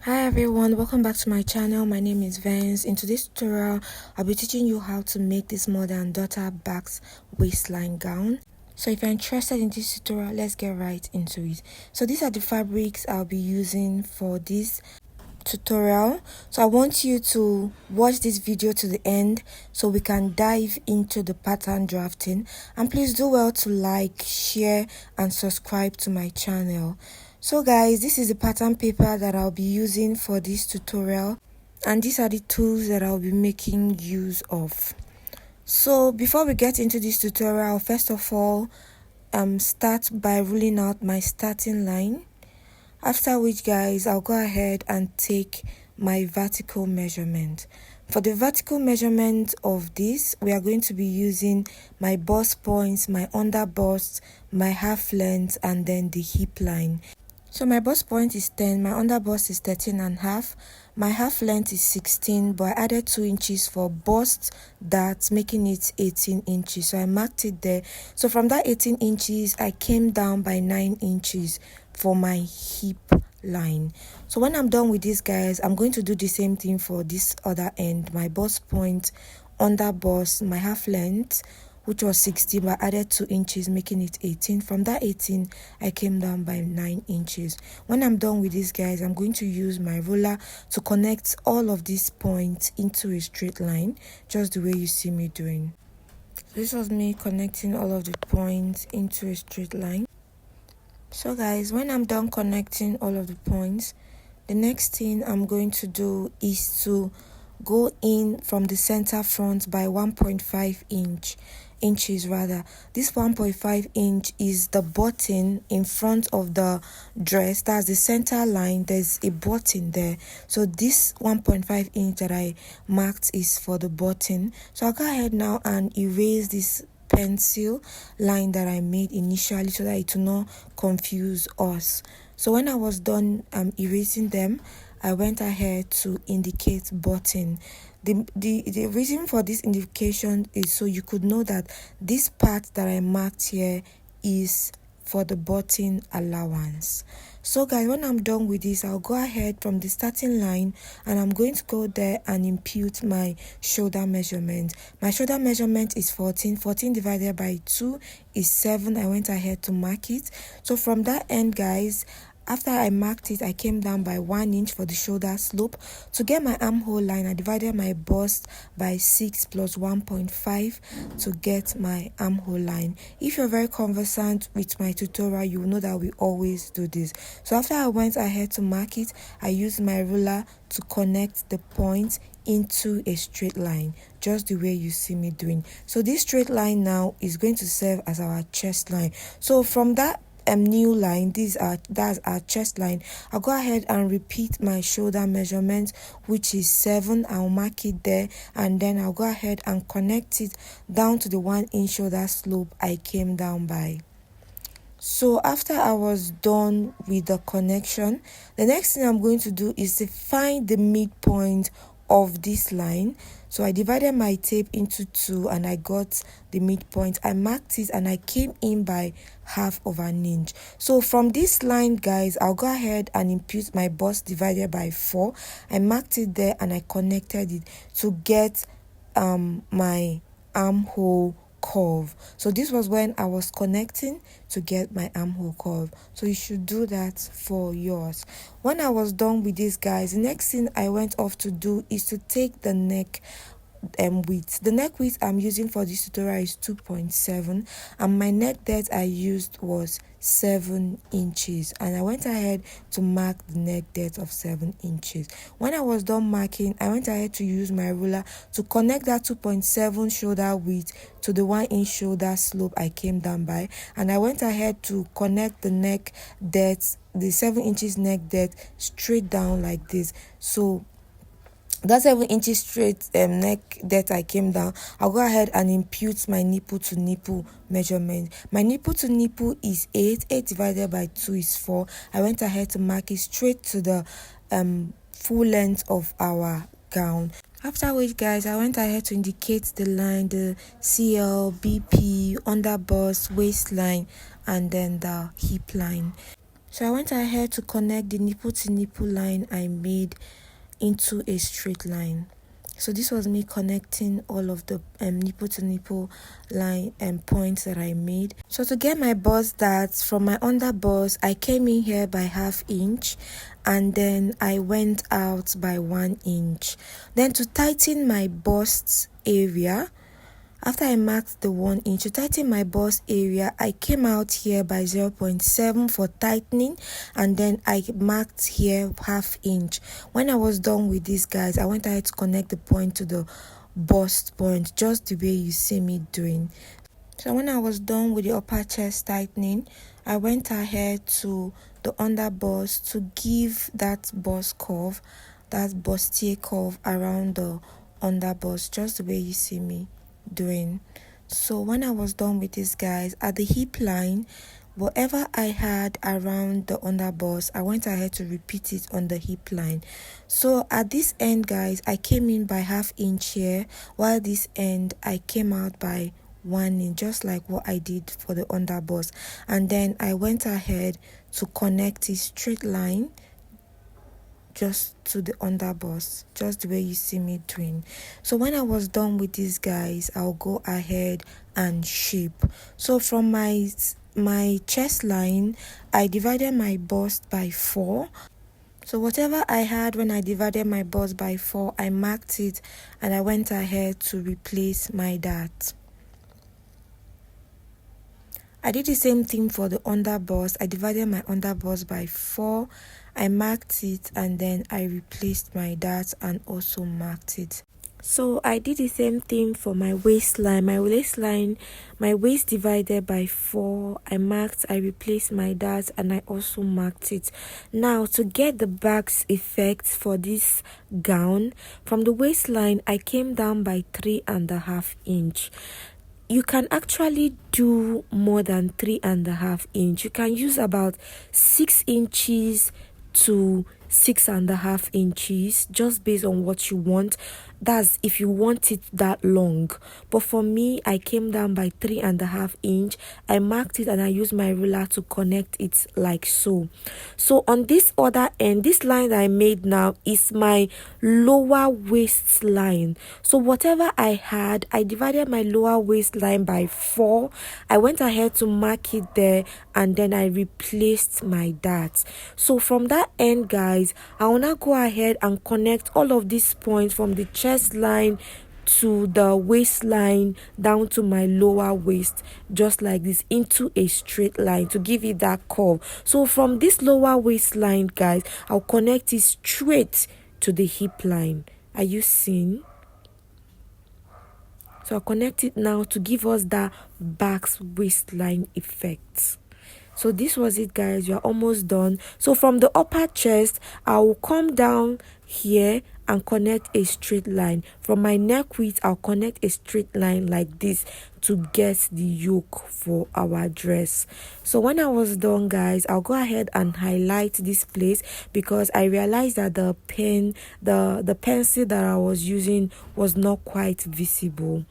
Hi everyone, welcome back to my channel. My name is Vance. In today's tutorial, I'll be teaching you how to make this mother and daughter basque waistline gown. So if you're interested in this tutorial, let's get right into it. So these are the fabrics I'll be using for this tutorial. So I want you to watch this video to the end so we can dive into the pattern drafting, and please do well to like, share and subscribe to my channel. So guys, this is the pattern paper that I'll be using for this tutorial, and these are the tools that I'll be making use of. So before we get into this tutorial, first of all, start by ruling out my starting line. After which, guys, I'll go ahead and take my vertical measurement. For the vertical measurement of this, we are going to be using my bust points, my under bust, my half length, and then the hip line. So my bust point is 10, my under bust is 13.5, my half length is 16, but I added 2 inches for bust, that's making it 18 inches. So I marked it there. So from that 18 inches, I came down by 9 inches for my hip line. So when I'm done with this, guys, I'm going to do the same thing for this other end. My bust point, under bust, my half length, which was 16, but I added 2 inches, making it 18. From that 18, I came down by 9 inches. When I'm done with this, guys, I'm going to use my ruler to connect all of these points into a straight line, just the way you see me doing. So this was me connecting all of the points into a straight line. So guys, when I'm done connecting all of the points, the next thing I'm going to do is to go in from the center front by 1.5 inches rather. This 1.5 inch is the button in front of the dress. That's the center line. There's a button there, so this 1.5 inch that I marked is for the button. So I'll go ahead now and erase this pencil line that I made initially so that it will not confuse us. So when I was done erasing them, I went ahead to indicate button. The reason for this indication is so you could know that this part that I marked here is for the button allowance. So guys, when I'm done with this, I'll go ahead from the starting line and I'm going to go there and impute my shoulder measurement. My shoulder measurement is 14 divided by 2 is 7. I went ahead to mark it. So from that end, guys, after I marked it, I came down by 1 inch for the shoulder slope. To get my armhole line, I divided my bust by 6 plus 1.5 to get my armhole line. If you're very conversant with my tutorial, you will know that we always do this. So after I went ahead to mark it, I used my ruler to connect the points into a straight line, just the way you see me doing. So this straight line now is going to serve as our chest line. So from that new line, that's our chest line, I'll go ahead and repeat my shoulder measurement, which is 7. I'll mark it there, and then I'll go ahead and connect it down to the 1 inch shoulder slope I came down by. So after I was done with the connection, the next thing I'm going to do is to find the midpoint of this line. So I divided my tape into 2 and I got the midpoint. I marked it and I came in by half of an inch. So from this line, guys, I'll go ahead and impute my bust divided by 4. I marked it there and I connected it to get my armhole curve. So this was when I was connecting to get my armhole curve. So you should do that for yours. When I was done with this, guys, the next thing I went off to do is to take the neck width. The neck width I'm using for this tutorial is 2.7, and my neck depth I used was 7 inches, and I went ahead to mark the neck depth of 7 inches. When I was done marking, I went ahead to use my ruler to connect that 2.7 shoulder width to the 1 inch shoulder slope I came down by, and I went ahead to connect the neck depth, the 7 inches neck depth, straight down like this. So that 7 inches straight neck depth I came down, I'll go ahead and impute my nipple to nipple measurement. My nipple to nipple is 8 divided by 2 is 4. I went ahead to mark it straight to the full length of our gown. After which, guys, I went ahead to indicate the line, the CL, BP, under bust, waistline, and then the hip line. So I went ahead to connect the nipple to nipple line I made into a straight line. So this was me connecting all of the nipple to nipple line and points that I made. So to get my bust darts from my under bust, I came in here by 1/2 inch and then I went out by 1 inch. Then to tighten my bust area, after I marked the 1 inch, to tighten my bust area, I came out here by 0.7 for tightening, and then I marked here 1/2 inch. When I was done with this, guys, I went ahead to connect the point to the bust point, just the way you see me doing. So when I was done with the upper chest tightening, I went ahead to the under bust to give that bust curve, that bustier curve around the under bust, just the way you see me doing. So when I was done with this, guys, at the hip line, whatever I had around the under bust, I went ahead to repeat it on the hip line. So at this end, guys, I came in by 1/2 inch here, while this end I came out by 1 inch, just like what I did for the under bust. And then I went ahead to connect a straight line just to the under bust, just the way you see me doing. So when I was done with this, guys, I'll go ahead and shape. So from my chest line, I divided my bust by 4. So whatever I had when I divided my bust by 4, I marked it and I went ahead to replace my dart. I did the same thing for the under bust. I divided my under bust by 4. I marked it and then I replaced my dart and also marked it. So I did the same thing for my waistline. My waistline, my waist divided by 4. I marked, I replaced my dart and I also marked it. Now to get the basque effect for this gown, from the waistline I came down by 3.5 inch. You can actually do more than 3.5 inch. You can use about 6 inches to 6.5 inches, just based on what you want. That's if you want it that long. But for me, I came down by 3.5 inch. I marked it and I used my ruler to connect it like so. So on this other end, this line that I made now is my lower waistline. So whatever I had, I divided my lower waistline by 4. I went ahead to mark it there and then I replaced my dart. So from that end, guys, I will now go ahead and connect all of these points from the chest line to the waistline down to my lower waist, just like this, into a straight line to give it that curve. So from this lower waistline, guys, I'll connect it straight to the hip line. Are you seeing? So I'll connect it now to give us that basque waistline effect. So this was it, guys. You're almost done. So from the upper chest, I will come down here and connect a straight line. From my neck width, I'll connect a straight line like this to get the yoke for our dress. So when I was done, guys, I'll go ahead and highlight this place because I realized that the pen, the pencil that I was using was not quite visible.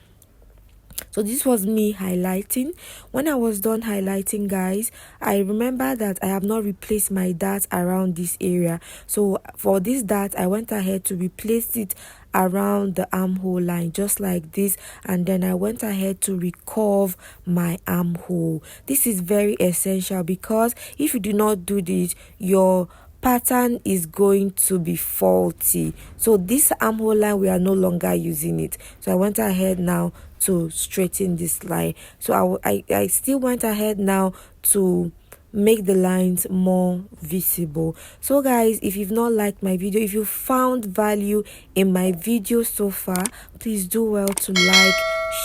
So this was me highlighting. When I was done highlighting, guys, I remember that I have not replaced my dart around this area. So for this dart, I went ahead to replace it around the armhole line, just like this, and then I went ahead to recurve my armhole. This is very essential because if you do not do this, your pattern is going to be faulty. So this armhole line, we are no longer using it. So I went ahead now to straighten this line. So I still went ahead now to make the lines more visible. So guys, if you've not liked my video, if you found value in my video so far, please do well to like,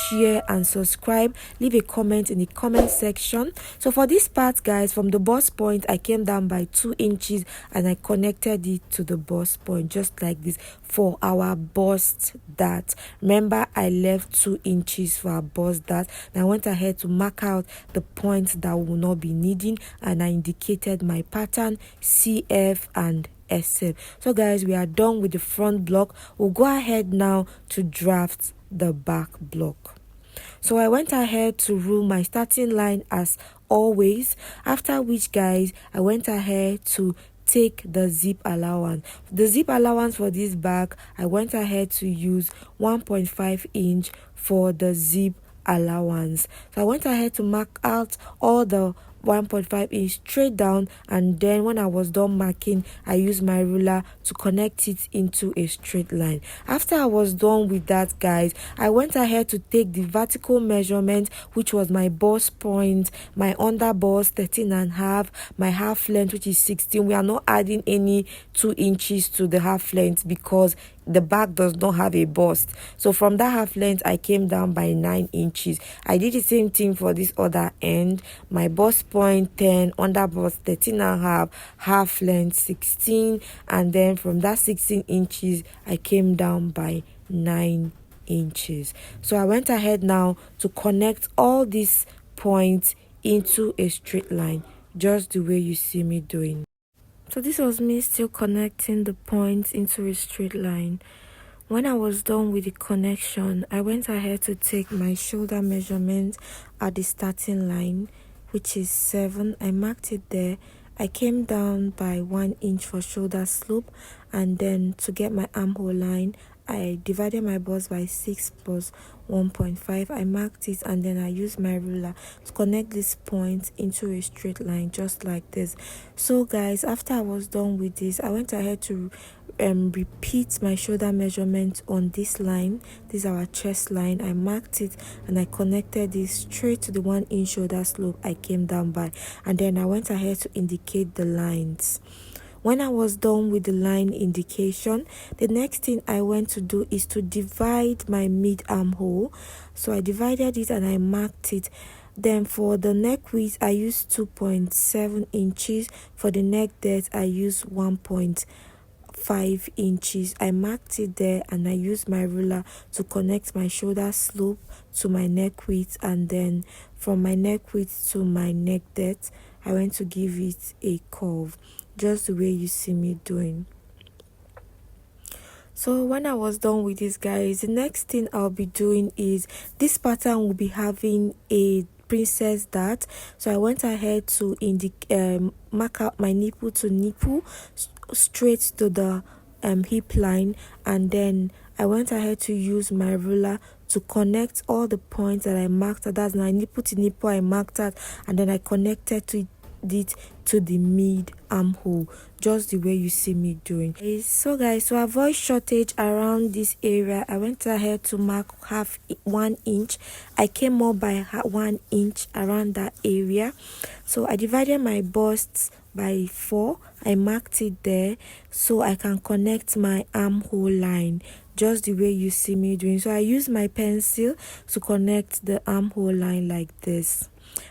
share and subscribe. Leave a comment in the comment section. So for this part, guys, from the bust point, I came down by 2 inches and I connected it to the bust point, just like this, for our bust dart. Remember, I left 2 inches for our bust dart, and I went ahead to mark out the points that we will not be needing, and I indicated my pattern CF and SF. So guys, we are done with the front block. We'll go ahead now to draft the back block. So I went ahead to rule my starting line as always, after which guys I went ahead to take the zip allowance. The zip allowance for this bag, I went ahead to use 1.5 inch for the zip allowance. So I went ahead to mark out all the 1.5 inch straight down, and then when I was done marking, I used my ruler to connect it into a straight line. After I was done with that guys, I went ahead to take the vertical measurement, which was my bust point, my under bust 13.5, my half length, which is 16. We are not adding any 2 inches to the half length because the bag does not have a bust. So from that half length I came down by 9 inches. I did the same thing for this other end. My bust point 10, under bust 13.5, half length 16, and then from that 16 inches I came down by 9 inches. So I went ahead now to connect all these points into a straight line, just the way you see me doing. So this was me still connecting the points into a straight line. When I was done with the connection, I went ahead to take my shoulder measurement at the starting line, which is 7. I marked it there. I came down by 1 inch for shoulder slope, and then to get my armhole line, I divided my bust by 6 plus 1.5. I marked it, and then I used my ruler to connect this point into a straight line, just like this. So guys, after I was done with this, I went ahead to repeat my shoulder measurement on this line. This is our chest line. I marked it and I connected this straight to the 1 inch shoulder slope I came down by, and then I went ahead to indicate the lines. When I was done with the line indication, the next thing I went to do is to divide my mid armhole. So I divided it and I marked it. Then for the neck width, I used 2.7 inches. For the neck depth, I used 1.5 inches. I marked it there and I used my ruler to connect my shoulder slope to my neck width, and then from my neck width to my neck depth, I went to give it a curve, just the way you see me doing. So when I was done with this guys, the next thing I'll be doing is this pattern will be having a princess dart. So I went ahead to mark out my nipple to nipple straight to the hip line, and then I went ahead to use my ruler to connect all the points that I marked at. That's my nipple to nipple I marked at, and then I connected to it to the mid armhole, just the way you see me doing. So guys, to avoid shortage around this area, I went ahead to mark 1 inch. I came up by 1 inch around that area. So I divided my busts by 4. I marked it there so I can connect my armhole line, just the way you see me doing. So I use my pencil to connect the armhole line like this.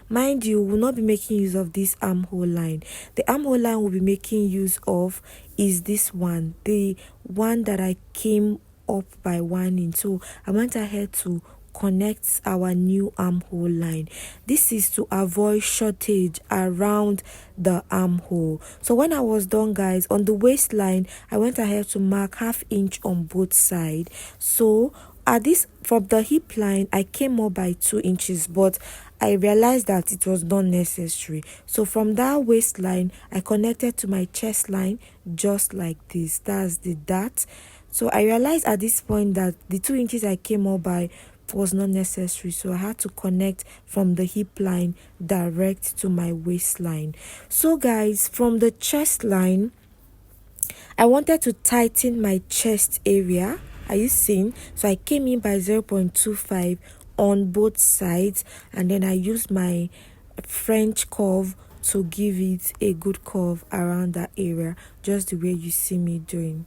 Mind you, will not be making use of this armhole line. The armhole line we'll be making use of is this one, the one that I came up by 1 inch. So I went ahead to connect our new armhole line. This is to avoid shortage around the armhole. So when I was done guys, on the waistline, I went ahead to mark 1/2 inch on both sides. So at this, from the hip line, I came up by 2 inches, but I realized that it was not necessary. So from that waistline, I connected to my chest line just like this. That's the dart. So I realized at this point that the 2 inches I came up by was not necessary, so I had to connect from the hip line direct to my waistline. So guys, from the chest line, I wanted to tighten my chest area. Are you seeing? So I came in by 0.25 on both sides, and then I used my French curve to give it a good curve around that area, just the way you see me doing.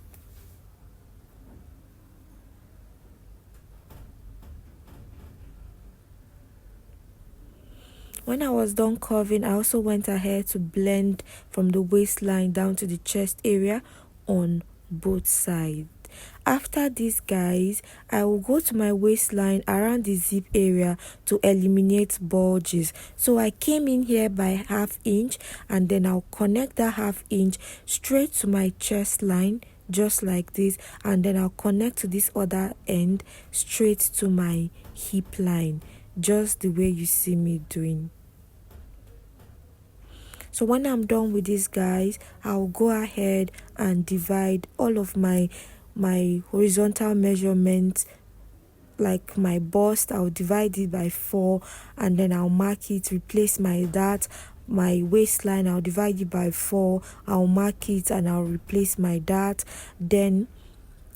When I was done curving, I also went ahead to blend from the waistline down to the chest area on both sides. After this guys, I will go to my waistline around the zip area to eliminate bulges. So I came in here by 1/2 inch, and then I'll connect that 1/2 inch straight to my chest line, just like this, and then I'll connect to this other end straight to my hip line, just the way you see me doing. So when I'm done with this, guys, I'll go ahead and divide all of my horizontal measurements, like my bust. I'll divide it by 4, and then I'll mark it, replace my waistline. I'll divide it by 4, I'll mark it, and I'll replace my dart. Then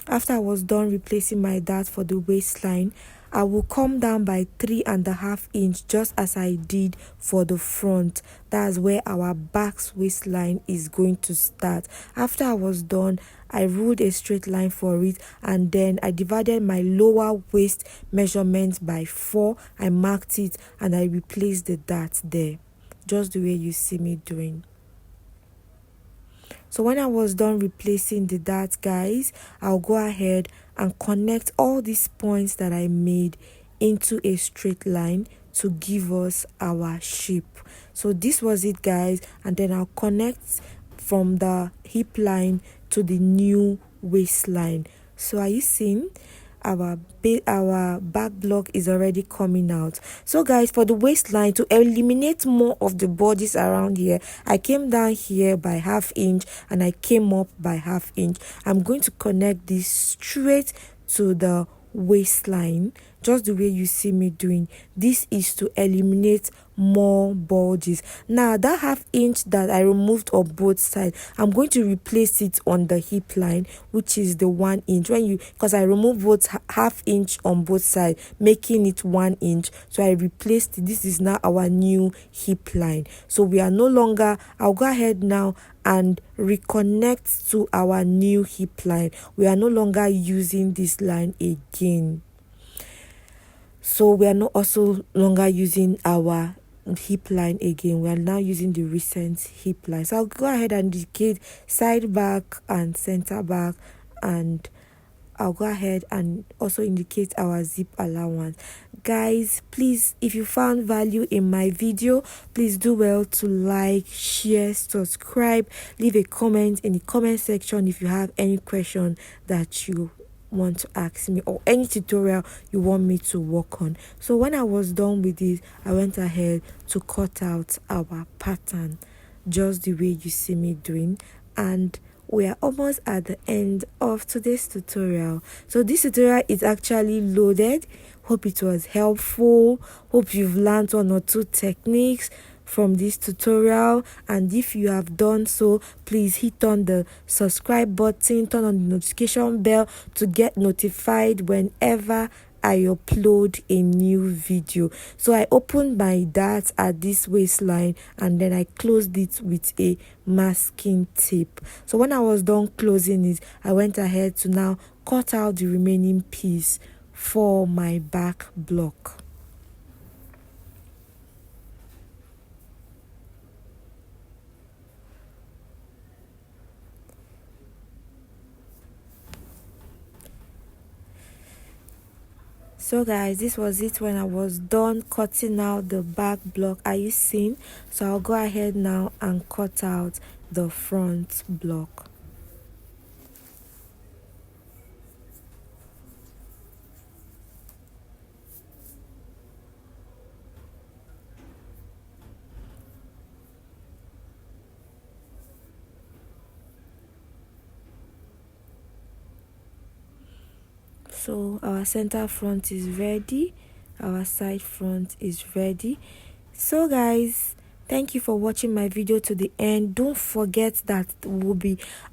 after I was done replacing my dart for the waistline, I will come down by 3.5 inches, just as I did for the front. That's where our back's waistline is going to start. After I was done, I ruled a straight line for it, and then I divided my lower waist measurement by 4. I marked it, and I replaced the dart there, just the way you see me doing. So when I was done replacing the dart, guys, I'll go ahead and connect all these points that I made into a straight line to give us our shape. So this was it, guys, and then I'll connect from the hip line to the new waistline. So are you seeing? Our back block is already coming out. So guys, for the waistline, to eliminate more of the bodies around here, I came down here by 1/2 inch and I came up by 1/2 inch. I'm going to connect this straight to the waistline, just the way you see me doing. This is to eliminate more bulges. Now that 1/2 inch that I removed on both sides, I'm going to replace it on the hip line, which is the 1 inch. Because I removed both 1/2 inch on both sides, making it 1 inch, so I replaced it. This is now our new hip line. So we are no longer, I'll go ahead now and reconnect to our new hip line. We are no longer using this line again. So we are not also longer using our hip line again. We are now using the recent hip line. So I'll go ahead and indicate side back and center back, and I'll go ahead and also indicate our zip allowance. Guys, please, if you found value in my video, please do well to like, share, subscribe, leave a comment in the comment section if you have any question that you want to ask me or any tutorial you want me to work on. So when I was done with this, I went ahead to cut out our pattern, just the way you see me doing, and we are almost at the end of today's tutorial. So this tutorial is actually loaded. Hope it was helpful. Hope you've learned 1 or 2 techniques from this tutorial, and if you have done so, please hit on the subscribe button, turn on the notification bell to get notified whenever I upload a new video. So I opened my dart at this waistline, and then I closed it with a masking tape. So when I was done closing it, I went ahead to now cut out the remaining piece for my back block. So guys, this was it when I was done cutting out the back block. Are you seeing? So I'll go ahead now and cut out the front block. So our center front is ready, our side front is ready. So guys, thank you for watching my video to the end. Don't forget that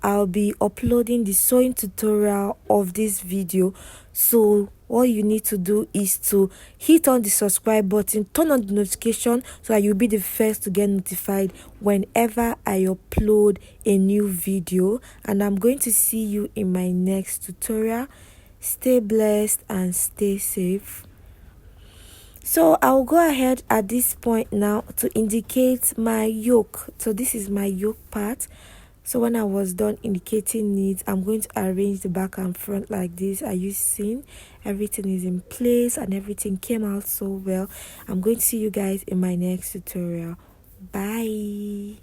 I'll be uploading the sewing tutorial of this video. So all you need to do is to hit on the subscribe button, turn on the notification so that you'll be the first to get notified whenever I upload a new video. And I'm going to see you in my next tutorial. Stay blessed and stay safe. So I'll go ahead at this point now to indicate my yoke. So this is my yoke part. So when I was done indicating it, I'm going to arrange the back and front like this. Are you seeing? Everything is in place and everything came out so well. I'm going to see you guys in my next tutorial. Bye.